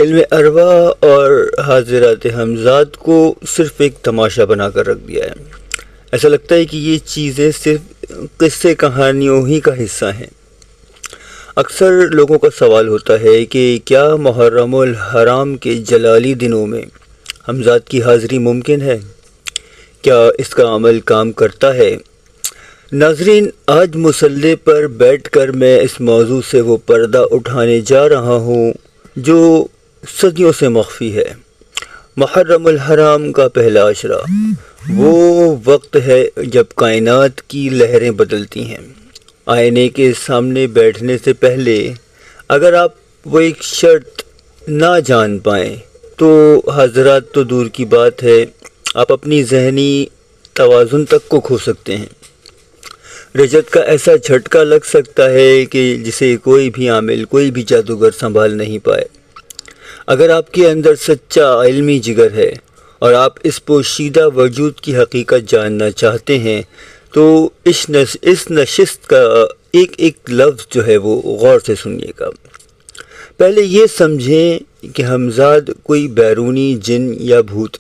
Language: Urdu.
علم اروا اور حاضرات ہمزاد کو صرف ایک تماشا بنا کر رکھ دیا ہے۔ ایسا لگتا ہے کہ یہ چیزیں صرف قصے کہانیوں ہی کا حصہ ہیں۔ اکثر لوگوں کا سوال ہوتا ہے کہ کیا محرم الحرام کے جلالی دنوں میں ہمزاد کی حاضری ممکن ہے؟ کیا اس کا عمل کام کرتا ہے؟ ناظرین، آج مصلی پر بیٹھ کر میں اس موضوع سے وہ پردہ اٹھانے جا رہا ہوں جو صدیوں سے مخفی ہے۔ محرم الحرام کا پہلا عشرہ وہ وقت ہے جب کائنات کی لہریں بدلتی ہیں۔ آئینے کے سامنے بیٹھنے سے پہلے اگر آپ وہ ایک شرط نہ جان پائیں تو حضرات تو دور کی بات ہے، آپ اپنی ذہنی توازن تک کو کھو سکتے ہیں۔ رجت کا ایسا جھٹکا لگ سکتا ہے کہ جسے کوئی بھی عامل، کوئی بھی جادوگر سنبھال نہیں پائے۔ اگر آپ کے اندر سچا علمی جگر ہے اور آپ اس پوشیدہ وجود کی حقیقت جاننا چاہتے ہیں تو اس نشست کا ایک ایک لفظ جو ہے وہ غور سے سنیے گا۔ پہلے یہ سمجھیں کہ ہمزاد کوئی بیرونی جن یا بھوت